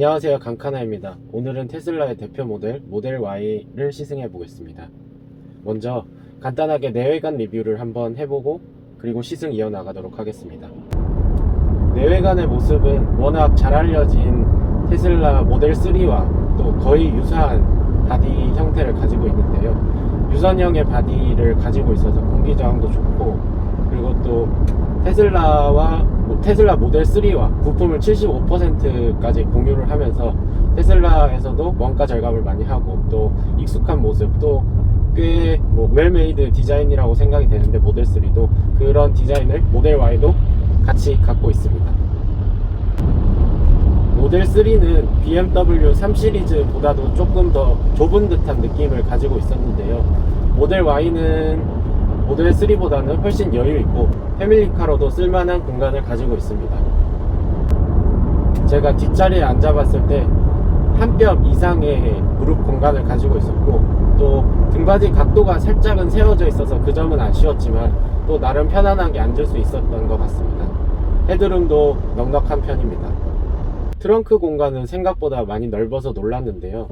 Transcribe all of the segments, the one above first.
안녕하세요, 강카나입니다. 오늘은 테슬라의 대표 모델 Y를 시승해 보겠습니다. 먼저 간단하게 내외관 리뷰를 한번 해보고 그리고 시승 이어나가도록 하겠습니다. 내외관의 모습은 워낙 잘 알려진 테슬라 모델 3와 또 거의 유사한 바디 형태를 가지고 있는데요. 유선형의 바디를 가지고 있어서 공기 저항도 좋고, 그리고 또 테슬라 모델 3와 부품을 75%까지 공유를 하면서 테슬라에서도 원가 절감을 많이 하고 또 익숙한 모습, 또 꽤 웰메이드 디자인이라고 생각이 되는데 모델 3도 그런 디자인을 모델 Y도 같이 갖고 있습니다. 모델 3는 BMW 3 시리즈보다도 조금 더 좁은 듯한 느낌을 가지고 있었는데요. 모델 Y는 모델 3보다는 훨씬 여유있고 패밀리카로도 쓸만한 공간을 가지고 있습니다. 제가 뒷자리에 앉아봤을 때 한 뼘 이상의 무릎 공간을 가지고 있었고, 또 등받이 각도가 살짝은 세워져 있어서 그 점은 아쉬웠지만 또 나름 편안하게 앉을 수 있었던 것 같습니다. 헤드룸도 넉넉한 편입니다. 트렁크 공간은 생각보다 많이 넓어서 놀랐는데요.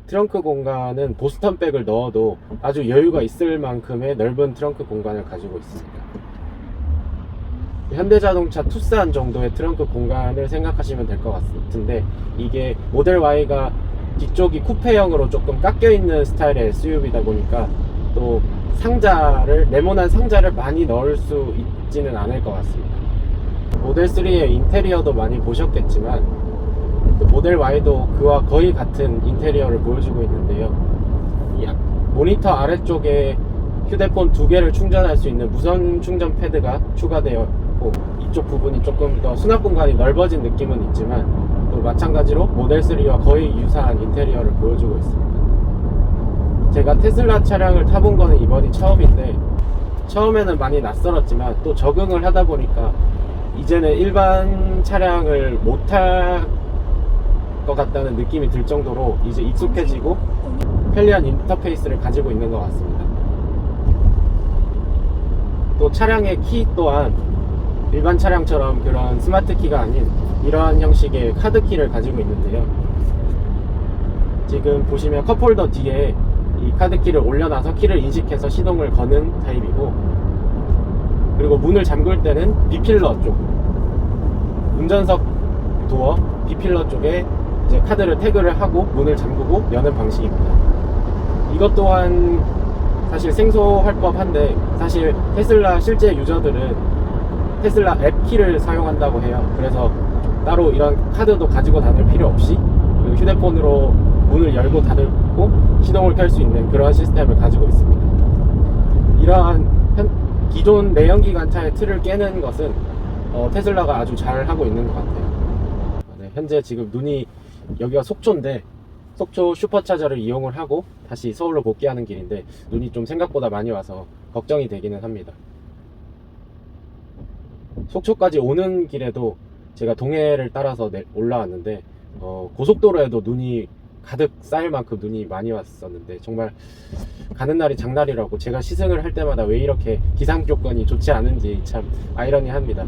트렁크 공간은 보스턴백을 넣어도 아주 여유가 있을 만큼의 넓은 트렁크 공간을 가지고 있습니다. 현대자동차 투싼 정도의 트렁크 공간을 생각하시면 될 것 같은데, 이게 모델 Y가 뒤쪽이 쿠페형으로 조금 깎여있는 스타일의 SUV다 보니까 또 네모난 상자를 많이 넣을 수 있지는 않을 것 같습니다. 모델 3의 인테리어도 많이 보셨겠지만 모델 Y도 그와 거의 같은 인테리어를 보여주고 있는데요. 이 모니터 아래쪽에 휴대폰 2개를 충전할 수 있는 무선 충전 패드가 추가되어 있고, 이쪽 부분이 조금 더 수납 공간이 넓어진 느낌은 있지만 또 마찬가지로 모델 3와 거의 유사한 인테리어를 보여주고 있습니다. 제가 테슬라 차량을 타본 거는 이번이 처음인데, 처음에는 많이 낯설었지만 또 적응을 하다 보니까 이제는 일반 차량을 못 탈 것 같다는 느낌이 들 정도로 이제 익숙해지고 편리한 인터페이스를 가지고 있는 것 같습니다. 또 차량의 키 또한 일반 차량처럼 그런 스마트 키가 아닌 이러한 형식의 카드 키를 가지고 있는데요. 지금 보시면 컵홀더 뒤에 이 카드 키를 올려놔서 키를 인식해서 시동을 거는 타입이고, 그리고 문을 잠글 때는 B필러 쪽, 운전석 도어 B필러 쪽에 이제 카드를 태그를 하고 문을 잠그고 여는 방식입니다. 이것 또한 사실 생소할 법한데, 사실 테슬라 실제 유저들은 테슬라 앱 키를 사용한다고 해요. 그래서 따로 이런 카드도 가지고 다닐 필요 없이 그 휴대폰으로 문을 열고 닫고 시동을 켤 수 있는 그런 시스템을 가지고 있습니다. 이러한 기존 내연기관차의 틀을 깨는 것은 테슬라가 아주 잘 하고 있는 것 같아요. 네, 현재 지금 여기가 속초인데, 속초 슈퍼차저를 이용을 하고 다시 서울로 복귀하는 길인데 눈이 좀 생각보다 많이 와서 걱정이 되기는 합니다. 속초까지 오는 길에도 제가 동해를 따라서 올라왔는데 고속도로에도 눈이 가득 쌓일 만큼 눈이 많이 왔었는데, 정말 가는 날이 장날이라고 제가 시승을 할 때마다 왜 이렇게 기상 조건이 좋지 않은지 참 아이러니합니다.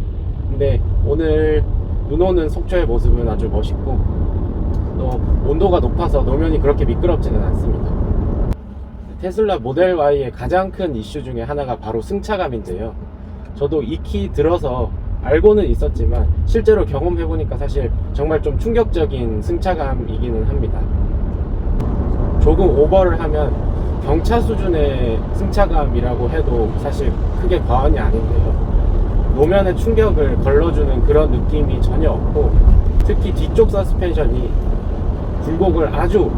근데 오늘 눈 오는 속초의 모습은 아주 멋있고, 또 온도가 높아서 노면이 그렇게 미끄럽지는 않습니다. 테슬라 모델 Y의 가장 큰 이슈 중에 하나가 바로 승차감인데요. 저도 익히 들어서 알고는 있었지만 실제로 경험해보니까 사실 정말 좀 충격적인 승차감이기는 합니다. 조금 오버를 하면 경차 수준의 승차감이라고 해도 사실 크게 과언이 아닌데요. 노면의 충격을 걸러주는 그런 느낌이 전혀 없고, 특히 뒤쪽 서스펜션이 굴곡을 아주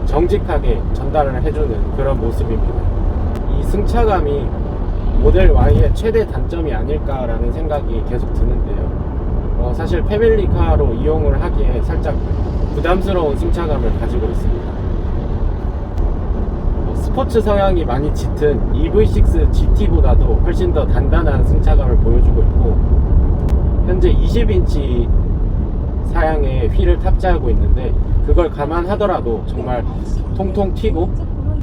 정직하게 전달을 해주는 그런 모습입니다. 이 승차감이 모델 Y의 최대 단점이 아닐까라는 생각이 계속 드는데요. 사실 패밀리카로 이용을 하기에 살짝 부담스러운 승차감을 가지고 있습니다. 스포츠 성향이 많이 짙은 EV6 GT보다도 훨씬 더 단단한 승차감을 보여주고 있고, 현재 20인치 사양의 휠을 탑재하고 있는데 그걸 감안하더라도 정말 통통 튀고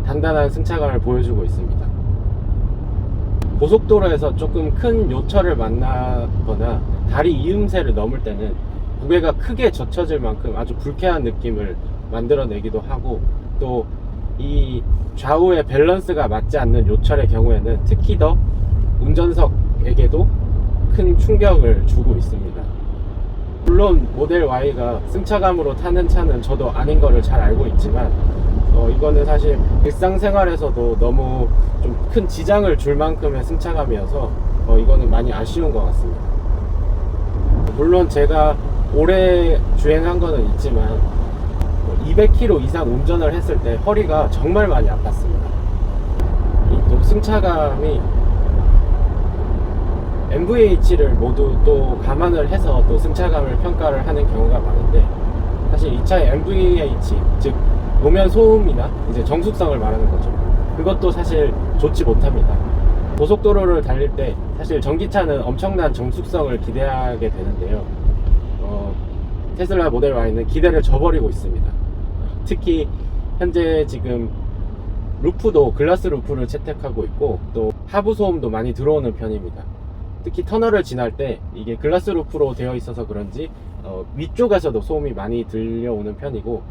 단단한 승차감을 보여주고 있습니다. 고속도로에서 조금 큰 요철을 만나거나 다리 이음새를 넘을 때는 무게가 크게 젖혀질 만큼 아주 불쾌한 느낌을 만들어내기도 하고, 또 이 좌우의 밸런스가 맞지 않는 요 차의 경우에는 특히 더 운전석에게도 큰 충격을 주고 있습니다. 물론 모델 Y가 승차감으로 타는 차는 저도 아닌 거를 잘 알고 있지만, 이거는 사실 일상생활에서도 너무 좀 큰 지장을 줄 만큼의 승차감이어서 이거는 많이 아쉬운 것 같습니다. 물론 제가 오래 주행한 거는 있지만 200km 이상 운전을 했을 때 허리가 정말 많이 아팠습니다. 또 승차감이 MVH를 모두 또 감안을 해서 또 승차감을 평가를 하는 경우가 많은데, 사실 이 차의 MVH, 즉 노면 소음이나 이제 정숙성을 말하는 거죠. 그것도 사실 좋지 못합니다. 고속도로를 달릴 때 사실 전기차는 엄청난 정숙성을 기대하게 되는데요. 테슬라 모델 Y는 기대를 저버리고 있습니다. 특히 현재 지금 루프도 글라스 루프를 채택하고 있고, 또 하부 소음도 많이 들어오는 편입니다. 특히 터널을 지날 때 이게 글라스 루프로 되어 있어서 그런지 위쪽에서도 소음이 많이 들려오는 편이고,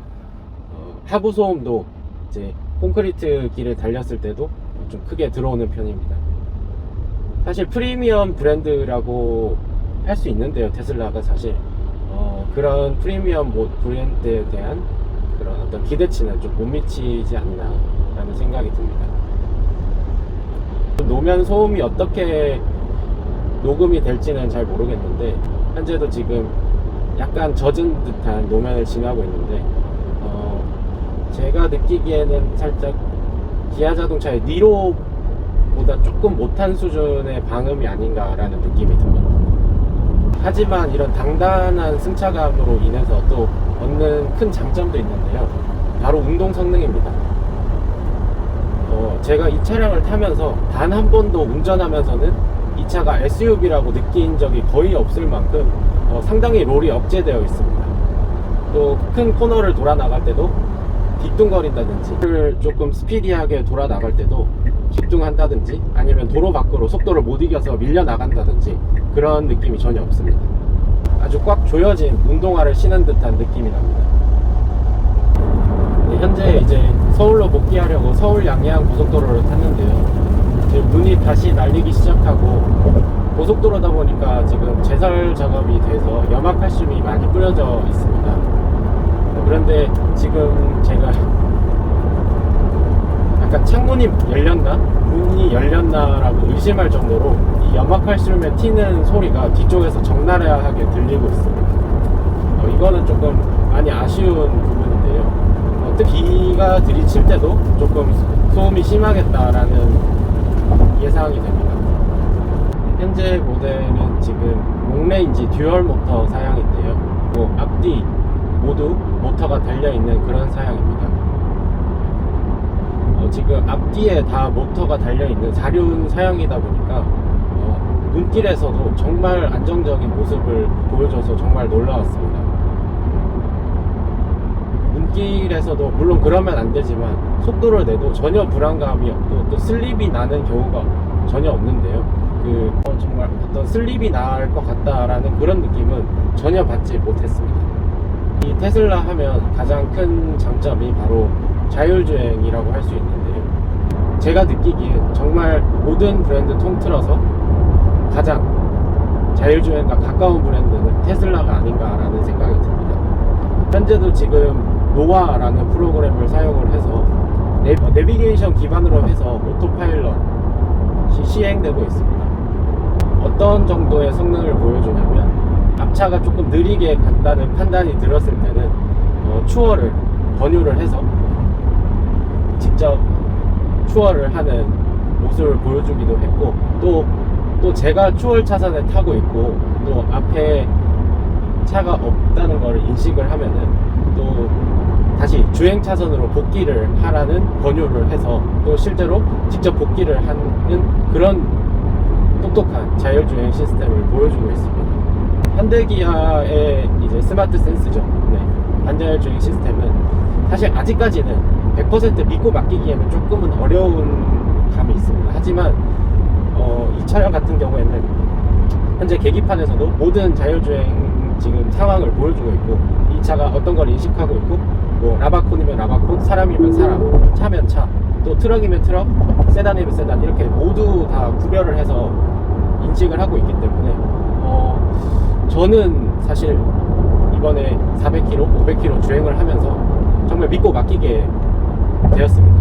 하부 소음도 이제 콘크리트 길을 달렸을 때도 좀 크게 들어오는 편입니다. 사실 프리미엄 브랜드라고 할 수 있는데요, 테슬라가 사실 그런 프리미엄 브랜드에 대한 그런 어떤 기대치는 좀 못 미치지 않나 라는 생각이 듭니다. 노면 소음이 어떻게 녹음이 될지는 잘 모르겠는데, 현재도 지금 약간 젖은 듯한 노면을 지나고 있는데, 제가 느끼기에는 살짝 기아 자동차의 니로보다 조금 못한 수준의 방음이 아닌가라는 느낌이 듭니다. 하지만 이런 단단한 승차감으로 인해서 또 얻는 큰 장점도 있는데요, 바로 운동 성능입니다. 제가 이 차량을 타면서 단 한 번도 운전하면서는 이 차가 SUV라고 느낀 적이 거의 없을 만큼 상당히 롤이 억제되어 있습니다. 또 큰 코너를 돌아 나갈 때도 뒤뚱거린다든지, 조금 스피디하게 돌아 나갈 때도 뒤뚱한다든지, 아니면 도로 밖으로 속도를 못 이겨서 밀려 나간다든지 그런 느낌이 전혀 없습니다. 아주 꽉 조여진 운동화를 신은 듯한 느낌이 납니다. 현재 이제 서울로 복귀하려고 서울 양양 고속도로를 탔는데요, 지금 눈이 다시 날리기 시작하고, 고속도로다 보니까 지금 제설 작업이 돼서 염화칼슘이 많이 뿌려져 있습니다. 그런데 지금 제가 약간 창문이 열렸나? 문이 열렸나? 라고 의심할 정도로 이 염화칼슘에 튀는 소리가 뒤쪽에서 적나라하게 들리고 있습니다. 이거는 조금 많이 아쉬운 부분인데요, 특히 비가 들이칠 때도 조금 소음이 심하겠다라는 예상이 됩니다. 현재 모델은 지금 롱레인지 듀얼 모터 사양인데요, 앞뒤 모두 모터가 달려있는 그런 사양입니다. 지금 앞뒤에 다 모터가 달려있는 4륜 사양이다 보니까 눈길에서도 정말 안정적인 모습을 보여줘서 정말 놀라웠습니다. 눈길에서도 물론 그러면 안 되지만 속도를 내도 전혀 불안감이 없고, 또 슬립이 나는 경우가 전혀 없는데요, 정말 어떤 슬립이 날 것 같다라는 그런 느낌은 전혀 받지 못했습니다. 이 테슬라 하면 가장 큰 장점이 바로 자율주행이라고 할 수 있는데요, 제가 느끼기엔 정말 모든 브랜드 통틀어서 가장 자율주행과 가까운 브랜드는 테슬라가 아닌가라는 생각이 듭니다. 현재도 지금 노아라는 프로그램을 사용을 해서 내비게이션 기반으로 해서 오토파일럿이 시행되고 있습니다. 어떤 정도의 성능을 보여주냐면, 앞차가 조금 느리게 간다는 판단이 들었을 때는 추월을 권유를 해서 직접 추월을 하는 모습을 보여주기도 했고, 또 제가 추월 차선에 타고 있고 또 앞에 차가 없다는 걸 인식을 하면은 또 다시 주행 차선으로 복귀를 하라는 권유를 해서 또 실제로 직접 복귀를 하는 그런 똑똑한 자율주행 시스템을 보여주고 있습니다. 현대기아의 이제 스마트 센스죠. 반자율주행 시스템은 사실 아직까지는 100% 믿고 맡기기에는 조금은 어려운 감이 있습니다. 하지만 이 차량 같은 경우에는 현재 계기판에서도 모든 자율주행 지금 상황을 보여주고 있고, 이 차가 어떤 걸 인식하고 있고, 뭐 라바콘이면 라바콘, 사람이면 사람, 차면 차, 또 트럭이면 트럭, 세단이면 세단, 이렇게 모두 다 구별을 해서 인식을 하고 있기 때문에 저는 사실 이번에 400km, 500km 주행을 하면서 정말 믿고 맡기게 되었습니다.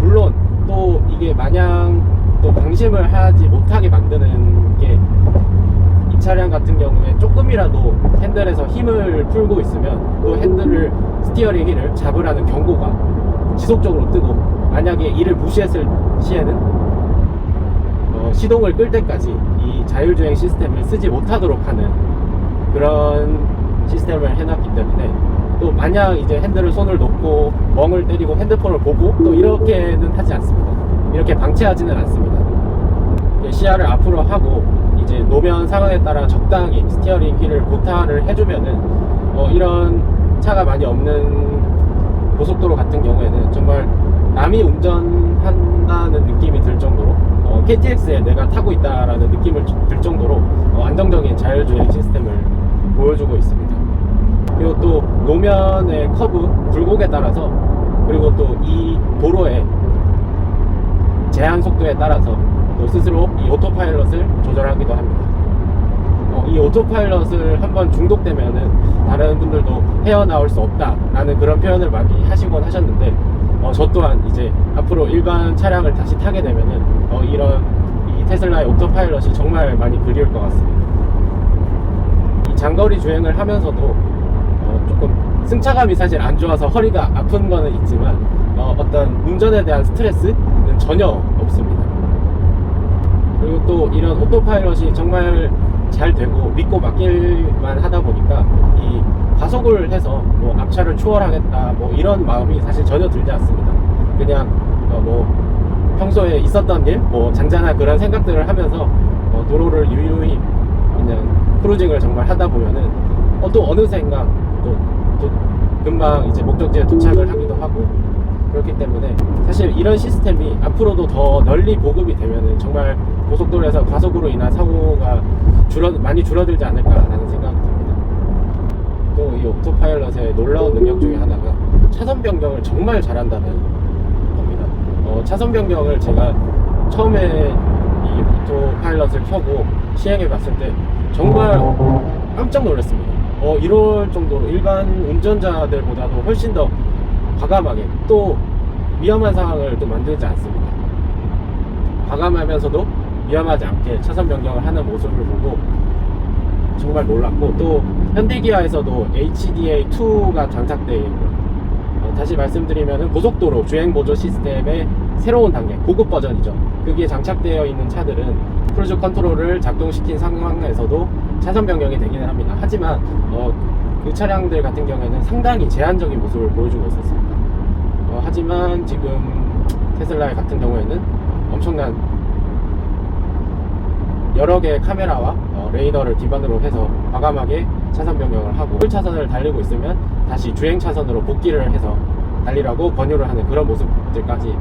물론 또 이게 마냥 또 방심을 하지 못하게 만드는 게, 이 차량 같은 경우에 조금이라도 핸들에서 힘을 풀고 있으면 또 핸들을, 스티어링 휠을 잡으라는 경고가 지속적으로 뜨고, 만약에 이를 무시했을 시에는 시동을 끌 때까지 이 자율주행 시스템을 쓰지 못하도록 하는 그런 시스템을 해놨기 때문에, 또 마냥 이제 핸들을 손을 놓고 멍을 때리고 핸드폰을 보고 또 이렇게는 하지 않습니다. 이렇게 방치하지는 않습니다. 시야를 앞으로 하고 이제 노면 상황에 따라 적당히 스티어링 휠을 고타를 해주면은 이런 차가 많이 없는 고속도로 같은 경우에는 정말 남이 운전한다는 느낌이 들 정도로, KTX에 내가 타고 있다라는 느낌을 들 정도로 안정적인 자율주행 시스템을 보여주고 있습니다. 그리고 또 노면의 커브, 굴곡에 따라서, 그리고 또 이 도로의 제한 속도에 따라서 또 스스로 이 오토파일럿을 조절하기도 합니다. 이 오토파일럿을 한번 중독되면은 다른 분들도 헤어나올 수 없다라는 그런 표현을 많이 하시곤 하셨는데, 저 또한 이제 앞으로 일반 차량을 다시 타게 되면은 이런 이 테슬라의 오토파일럿이 정말 많이 그리울 것 같습니다. 이 장거리 주행을 하면서도 조금 승차감이 사실 안 좋아서 허리가 아픈 거는 있지만 어떤 운전에 대한 스트레스는 전혀 없습니다. 그리고 또 이런 오토파일럿이 정말 잘 되고 믿고 맡길만 하다 보니까, 이 과속을 해서 뭐 앞차를 추월하겠다 뭐 이런 마음이 사실 전혀 들지 않습니다. 그냥 뭐 평소에 있었던 일, 뭐 잔잔한 그런 생각들을 하면서 도로를 유유히 그냥 크루징을 정말 하다 보면은 또 어느샌가 또 금방 이제 목적지에 도착을 하기도 하고, 그렇기 때문에 사실 이런 시스템이 앞으로도 더 널리 보급이 되면은 정말 고속도로에서 과속으로 인한 사고가 많이 줄어들지 않을까라는 생각이 듭니다. 또 이 오토파일럿의 놀라운 능력 중에 하나가 차선 변경을 정말 잘한다는 겁니다. 차선 변경을 제가 처음에 이 오토파일럿을 켜고 시행해 봤을 때 정말 깜짝 놀랐습니다. 이럴 정도로 일반 운전자들보다도 훨씬 더 과감하게, 또 위험한 상황을 또 만들지 않습니다. 과감하면서도 위험하지 않게 차선 변경을 하는 모습을 보고 정말 놀랐고, 또 현대기아에서도 HDA2가 장착되어 있고, 다시 말씀드리면 고속도로 주행 보조 시스템의 새로운 단계, 고급 버전이죠. 그게 장착되어 있는 차들은 크루즈 컨트롤을 작동시킨 상황에서도 차선 변경이 되기는 합니다. 하지만 그 차량들 같은 경우에는 상당히 제한적인 모습을 보여주고 있었습니다. 하지만 지금 테슬라 같은 경우에는 엄청난 여러 개의 카메라와 레이더를 기반으로 해서 과감하게 차선 변경을 하고, 1차선을 달리고 있으면 다시 주행 차선으로 복귀를 해서 달리라고 권유를 하는 그런 모습들까지,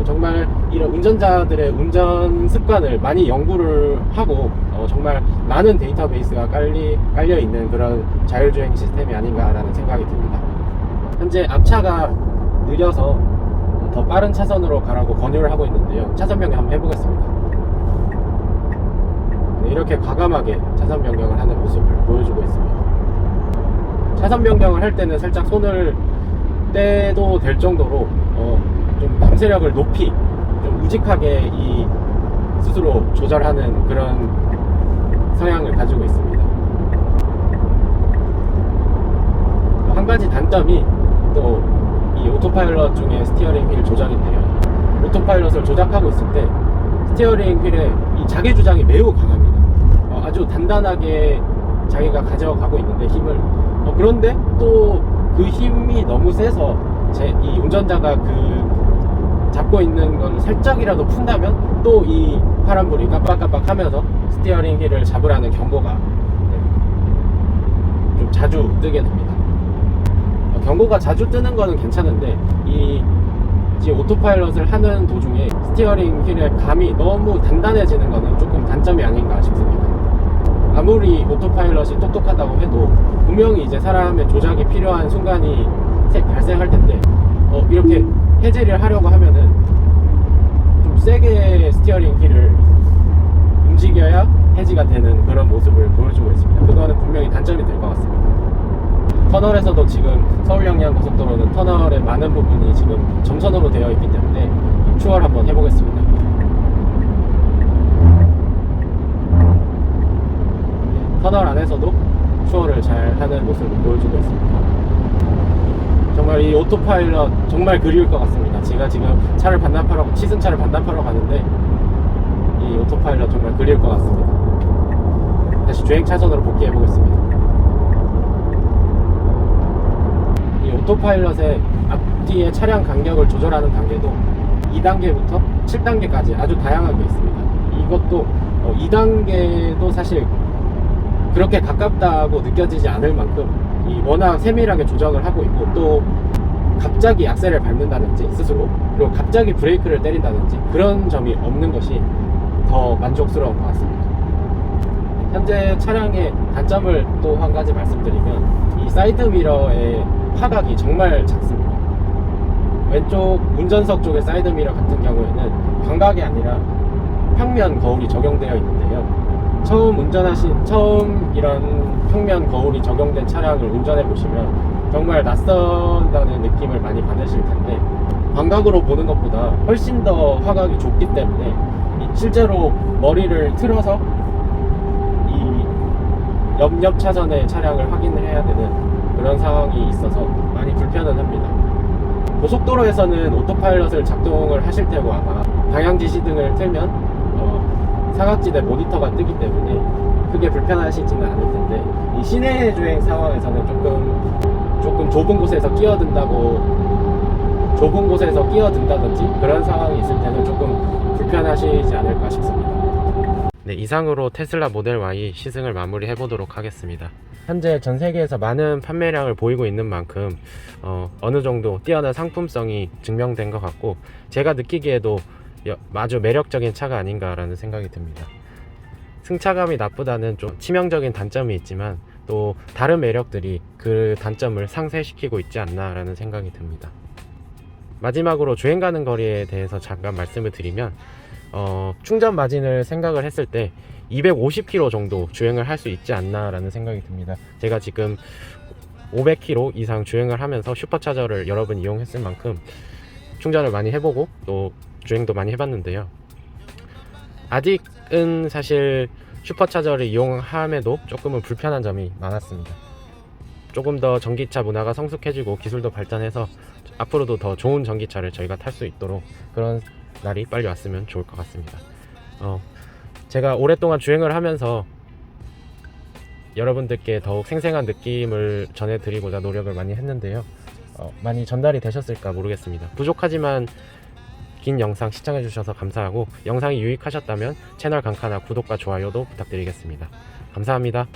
정말 이런 운전자들의 운전 습관을 많이 연구를 하고 정말 많은 데이터베이스가 깔려 있는 그런 자율주행 시스템이 아닌가라는 생각이 듭니다. 현재 앞차가 느려서 더 빠른 차선으로 가라고 권유를 하고 있는데요, 차선 변경 한번 해보겠습니다. 네, 이렇게 과감하게 차선 변경을 하는 모습을 보여주고 있습니다. 차선 변경을 할 때는 살짝 손을 떼도 될 정도로 좀 감쇄력을 높이, 좀 우직하게 이 스스로 조절하는 그런 성향을 가지고 있습니다. 한 가지 단점이 또 이 오토파일럿 중에 스티어링 휠 조작인데요, 오토파일럿을 조작하고 있을 때 스티어링 휠의 이 자기 주장이 매우 강합니다. 아주 단단하게 자기가 가져가고 있는데 힘을, 그런데 또 그 힘이 너무 세서 이 운전자가 그 잡고 있는 건 살짝이라도 푼다면 또 이 파란불이 깜빡깜빡 하면서 스티어링 휠을 잡으라는 경고가 좀 자주 뜨게 됩니다. 경고가 자주 뜨는 거는 괜찮은데, 지금 오토파일럿을 하는 도중에 스티어링 휠의 감이 너무 단단해지는 거는 조금 단점이 아닌가 싶습니다. 아무리 오토파일럿이 똑똑하다고 해도 분명히 이제 사람의 조작이 필요한 순간이 발생할 텐데 이렇게 해제를 하려고 하면은 좀 세게 스티어링 휠을 움직여야 해지가 되는 그런 모습을 보여주고 있습니다. 그거는 분명히 단점이 될 것 같습니다. 터널에서도 지금 서울 양양 고속도로는 터널의 많은 부분이 지금 점선으로 되어 있기 때문에 추월 한번 해보겠습니다. 터널 안에서도 추월을 잘 하는 모습을 보여주고 있습니다. 정말 이 오토파일럿 정말 그리울 것 같습니다. 제가 지금 차를 반납하러, 시승차를 반납하러 가는데 이 오토파일럿 정말 그리울 것 같습니다. 다시 주행 차선으로 복귀해 보겠습니다. 이 오토파일럿의 앞뒤의 차량 간격을 조절하는 단계도 2단계부터 7단계까지 아주 다양하게 있습니다. 이것도 2단계도 사실 그렇게 가깝다고 느껴지지 않을 만큼 워낙 세밀하게 조작을 하고 있고, 또 갑자기 악셀을 밟는다든지 스스로, 그리고 갑자기 브레이크를 때린다든지 그런 점이 없는 것이 더 만족스러운 것 같습니다. 현재 차량의 단점을 또 한 가지 말씀드리면 이 사이드미러의 화각이 정말 작습니다. 왼쪽 운전석 쪽의 사이드미러 같은 경우에는 광각이 아니라 평면 거울이 적용되어 있는데요, 처음 이런 평면 거울이 적용된 차량을 운전해 보시면 정말 낯선다는 느낌을 많이 받으실 텐데, 광각으로 보는 것보다 훨씬 더 화각이 좁기 때문에 실제로 머리를 틀어서 이 옆 차선의 차량을 확인을 해야 되는 그런 상황이 있어서 많이 불편은 합니다. 고속도로에서는 오토파일럿을 작동을 하실 테고 아마 방향지시등을 틀면 사각지대 모니터가 뜨기 때문에 크게 불편하시지는 않을 텐데, 이 시내 주행 상황에서는 조금 좁은 곳에서 끼어든다든지 그런 상황이 있을 때는 조금 불편하시지 않을까 싶습니다. 네, 이상으로 테슬라 모델 Y 시승을 마무리해 보도록 하겠습니다. 현재 전 세계에서 많은 판매량을 보이고 있는 만큼 어느 정도 뛰어난 상품성이 증명된 것 같고, 제가 느끼기에도 아주 매력적인 차가 아닌가라는 생각이 듭니다. 승차감이 나쁘다는 좀 치명적인 단점이 있지만 또 다른 매력들이 그 단점을 상쇄시키고 있지 않나라는 생각이 듭니다. 마지막으로 주행 가는 거리에 대해서 잠깐 말씀을 드리면 충전 마진을 생각을 했을 때 250km 정도 주행을 할 수 있지 않나라는 생각이 듭니다. 제가 지금 500km 이상 주행을 하면서 슈퍼차저를 여러 번 이용했을 만큼 충전을 많이 해보고 또 주행도 많이 해봤는데요, 아직은 사실 슈퍼차저를 이용함에도 조금은 불편한 점이 많았습니다. 조금 더 전기차 문화가 성숙해지고 기술도 발전해서 앞으로도 더 좋은 전기차를 저희가 탈 수 있도록 그런 날이 빨리 왔으면 좋을 것 같습니다. 제가 오랫동안 주행을 하면서 여러분들께 더욱 생생한 느낌을 전해드리고자 노력을 많이 했는데요, 많이 전달이 되셨을까 모르겠습니다. 부족하지만 긴 영상 시청해주셔서 감사하고, 영상이 유익하셨다면 채널 강카나 구독과 좋아요도 부탁드리겠습니다. 감사합니다.